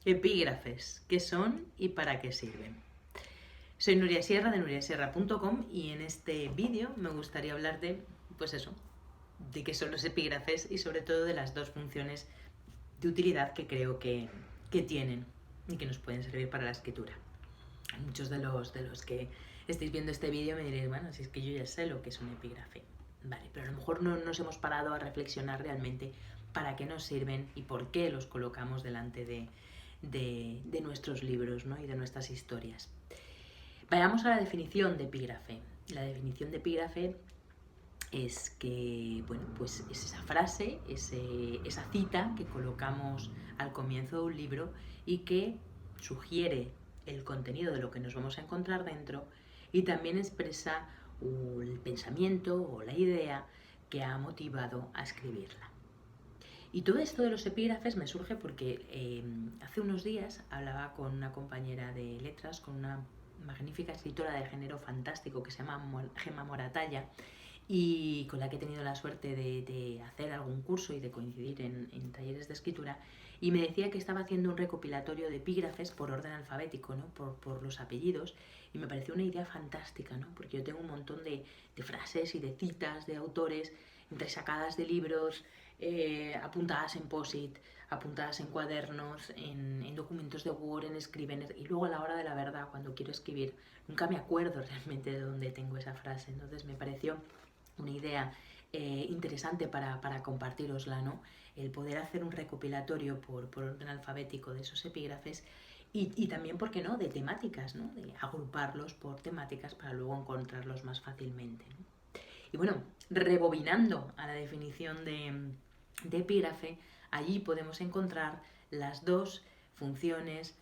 Epígrafes, ¿qué son y para qué sirven? Soy Nuria Sierra de nuriasierra.com y en este vídeo me gustaría hablar de, pues eso, de qué son los epígrafes y sobre todo de las dos funciones de utilidad que creo que tienen y que nos pueden servir para la escritura. Muchos de los que estáis viendo este vídeo me diréis, bueno, si es que yo ya sé lo que es un epígrafe. Vale, pero a lo mejor no nos hemos parado a reflexionar realmente para qué nos sirven y por qué los colocamos delante de nuestros libros, ¿no? Y de nuestras historias. Vayamos a la definición de epígrafe. La definición de epígrafe es que, bueno, pues es esa frase, esa cita que colocamos al comienzo de un libro y que sugiere el contenido de lo que nos vamos a encontrar dentro y también expresa el pensamiento o la idea que ha motivado a escribirla. Y todo esto de los epígrafes me surge porque hace unos días hablaba con una compañera de letras, con una magnífica escritora de género fantástico que se llama Gemma Moratalla y con la que he tenido la suerte de hacer algún curso y de coincidir en talleres de escritura, y me decía que estaba haciendo un recopilatorio de epígrafes por orden alfabético, ¿no? por los apellidos, y me pareció una idea fantástica, ¿no? Porque yo tengo un montón de frases y de citas de autores entresacadas de libros, apuntadas en post-it, apuntadas en cuadernos, en documentos de Word, en Scrivener, y luego a la hora de la verdad, cuando quiero escribir, nunca me acuerdo realmente de dónde tengo esa frase. Entonces me pareció una idea interesante para compartirosla, ¿no? El poder hacer un recopilatorio por orden alfabético de esos epígrafes y también, ¿por qué no?, de temáticas, ¿no? De agruparlos por temáticas para luego encontrarlos más fácilmente, ¿no? Y bueno, rebobinando a la definición de epígrafe, allí podemos encontrar las dos funciones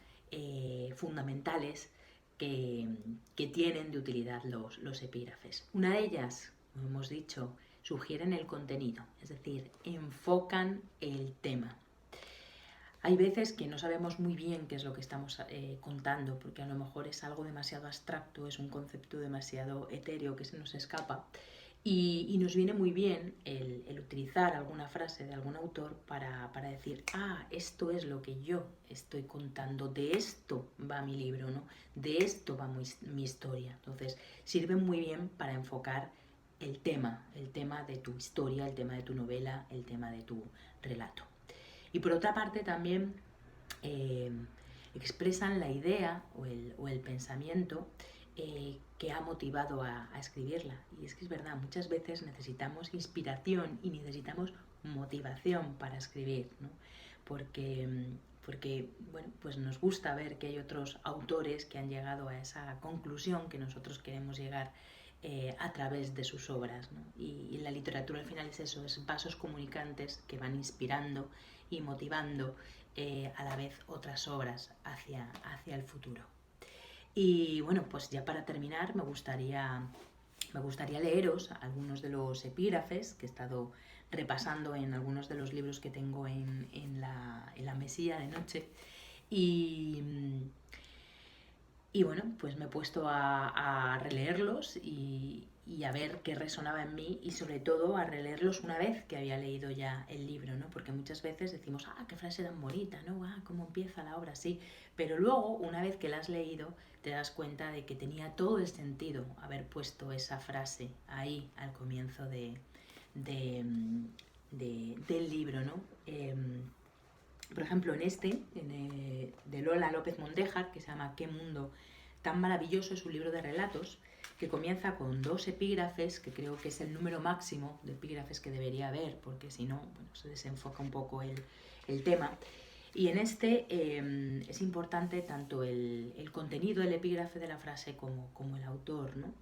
fundamentales que tienen de utilidad los epígrafes. Una de ellas, como hemos dicho, sugieren el contenido, es decir, enfocan el tema. Hay veces que no sabemos muy bien qué es lo que estamos contando, porque a lo mejor es algo demasiado abstracto, es un concepto demasiado etéreo que se nos escapa, y nos viene muy bien el utilizar alguna frase de algún autor para decir, esto es lo que yo estoy contando, de esto va mi libro, ¿no? De esto va mi historia. Entonces, sirve muy bien para enfocar el tema de tu historia, el tema de tu novela, el tema de tu relato. Y por otra parte también expresan la idea o el pensamiento que ha motivado a escribirla. Y es que es verdad, muchas veces necesitamos inspiración y necesitamos motivación para escribir, ¿no? Porque bueno, pues nos gusta ver que hay otros autores que han llegado a esa conclusión que nosotros queremos llegar a través de sus obras, ¿no? Y la literatura al final es eso, es vasos comunicantes que van inspirando y motivando a la vez otras obras hacia el futuro. Y bueno, pues ya para terminar me gustaría leeros algunos de los epígrafes que he estado repasando en algunos de los libros que tengo en la mesilla de noche. Y bueno, pues me he puesto a releerlos y a ver qué resonaba en mí, y sobre todo a releerlos una vez que había leído ya el libro, ¿no? Porque muchas veces decimos, qué frase tan bonita, ¿no? Cómo empieza la obra, sí. Pero luego, una vez que la has leído, te das cuenta de que tenía todo el sentido haber puesto esa frase ahí al comienzo del libro, ¿no? Por ejemplo, de Lola López Mondejar, que se llama ¿Qué mundo tan maravilloso?, es un libro de relatos que comienza con 2 epígrafes, que creo que es el número máximo de epígrafes que debería haber, porque si no, bueno, se desenfoca un poco el tema. Y en es importante tanto el contenido del epígrafe de la frase como el autor, ¿no?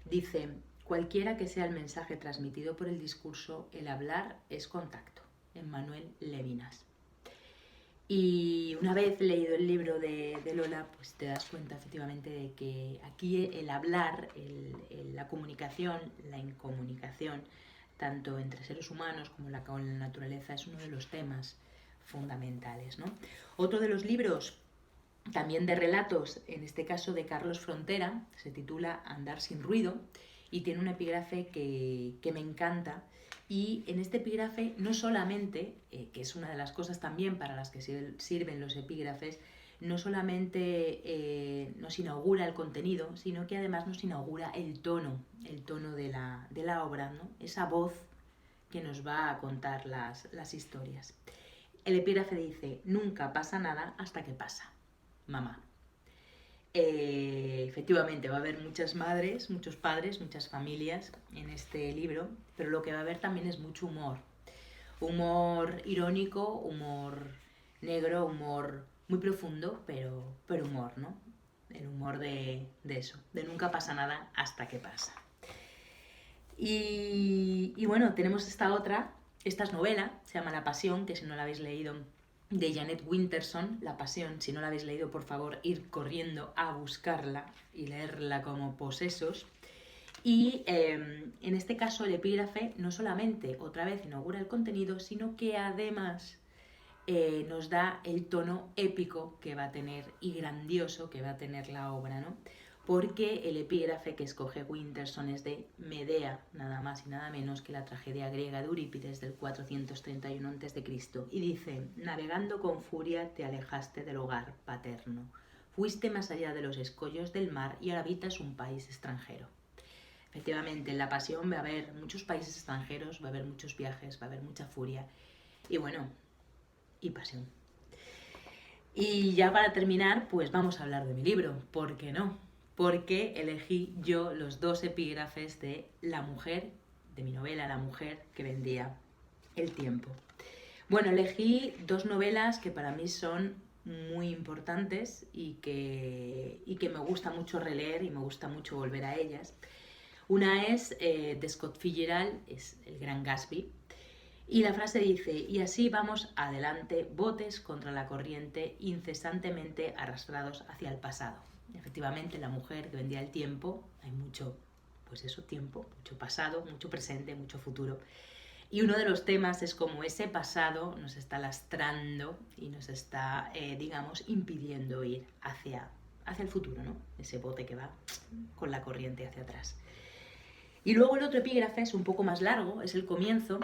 Dice, cualquiera que sea el mensaje transmitido por el discurso, el hablar es contacto. Emmanuel Levinas. Y una vez leído el libro de Lola, pues te das cuenta efectivamente de que aquí el hablar, la comunicación, la incomunicación, tanto entre seres humanos como con la naturaleza, es uno de los temas fundamentales, ¿no? Otro de los libros también de relatos, en este caso de Carlos Frontera, se titula Andar sin ruido, y tiene un epígrafe que me encanta. Y en este epígrafe no solamente, que es una de las cosas también para las que sirven los epígrafes, no solamente nos inaugura el contenido, sino que además nos inaugura el tono de la obra, ¿no? Esa voz que nos va a contar las historias. El epígrafe dice: nunca pasa nada hasta que pasa, mamá. Efectivamente va a haber muchas madres, muchos padres, muchas familias en este libro, pero lo que va a haber también es mucho humor. Humor irónico, humor negro, humor muy profundo, pero humor, ¿no? El humor de eso, de nunca pasa nada hasta que pasa. Y bueno, tenemos esta es novela, se llama La Pasión, que si no la habéis leído, de Jeanette Winterson, La Pasión. Si no la habéis leído, por favor, ir corriendo a buscarla y leerla como posesos. Y en este caso el epígrafe no solamente otra vez inaugura el contenido, sino que además nos da el tono épico que va a tener y grandioso que va a tener la obra, ¿no? Porque el epígrafe que escoge Winterson es de Medea, nada más y nada menos que la tragedia griega de Eurípides del 431 a.C. Y dice: navegando con furia te alejaste del hogar paterno, fuiste más allá de los escollos del mar y ahora habitas un país extranjero. Efectivamente, en La Pasión va a haber muchos países extranjeros, va a haber muchos viajes, va a haber mucha furia y bueno, y pasión. Y ya para terminar, pues vamos a hablar de mi libro. ¿Por qué no? Porque elegí yo los 2 epígrafes de La mujer, de mi novela La mujer que vendía el tiempo. Bueno, elegí 2 novelas que para mí son muy importantes y que me gusta mucho releer y me gusta mucho volver a ellas. Una es de Scott Fitzgerald, es El Gran Gatsby. Y la frase dice: y así vamos adelante, botes contra la corriente, incesantemente arrastrados hacia el pasado. Efectivamente, La mujer que vendía el tiempo, hay mucho, pues eso, tiempo, mucho pasado, mucho presente, mucho futuro. Y uno de los temas es cómo ese pasado nos está lastrando y nos está, digamos, impidiendo ir hacia el futuro, ¿no? Ese bote que va con la corriente hacia atrás. Y luego el otro epígrafe es un poco más largo, es el comienzo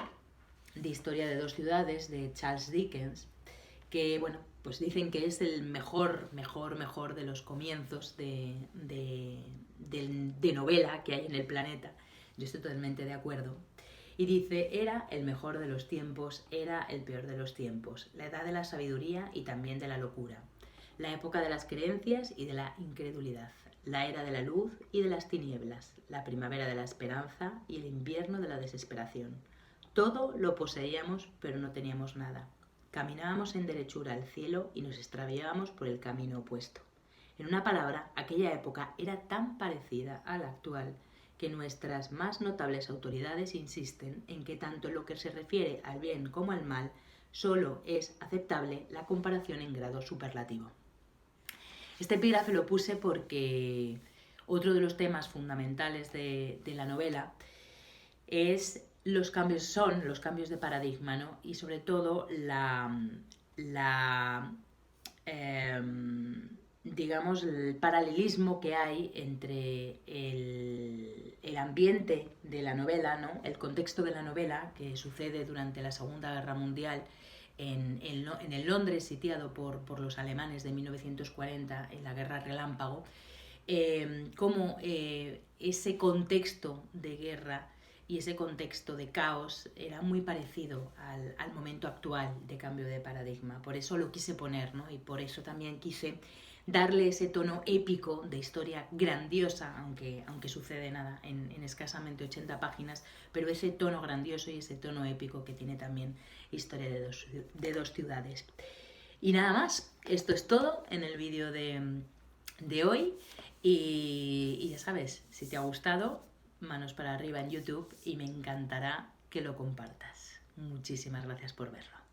de Historia de 2 ciudades, de Charles Dickens, que bueno, pues dicen que es el mejor de los comienzos de novela que hay en el planeta. Yo estoy totalmente de acuerdo. Y dice: era el mejor de los tiempos, era el peor de los tiempos, la edad de la sabiduría y también de la locura, la época de las creencias y de la incredulidad, la era de la luz y de las tinieblas, la primavera de la esperanza y el invierno de la desesperación. Todo lo poseíamos, pero no teníamos nada. Caminábamos en derechura al cielo y nos extraviábamos por el camino opuesto. En una palabra, aquella época era tan parecida a la actual que nuestras más notables autoridades insisten en que tanto en lo que se refiere al bien como al mal, solo es aceptable la comparación en grado superlativo. Este epígrafe lo puse porque otro de los temas fundamentales de la novela son los cambios de paradigma, ¿no? Y sobre todo digamos, el paralelismo que hay entre el ambiente de la novela, ¿no? El contexto de la novela, que sucede durante la Segunda Guerra Mundial en el Londres sitiado por los alemanes de 1940, en la Guerra Relámpago, cómo ese contexto de guerra y ese contexto de caos era muy parecido al momento actual de cambio de paradigma. Por eso lo quise poner, ¿no? Y por eso también quise darle ese tono épico de historia grandiosa, aunque sucede nada en escasamente 80 páginas, pero ese tono grandioso y ese tono épico que tiene también Historia de 2 ciudades. Y nada más, esto es todo en el vídeo de hoy. Y ya sabes, si te ha gustado, manos para arriba en YouTube y me encantará que lo compartas. Muchísimas gracias por verlo.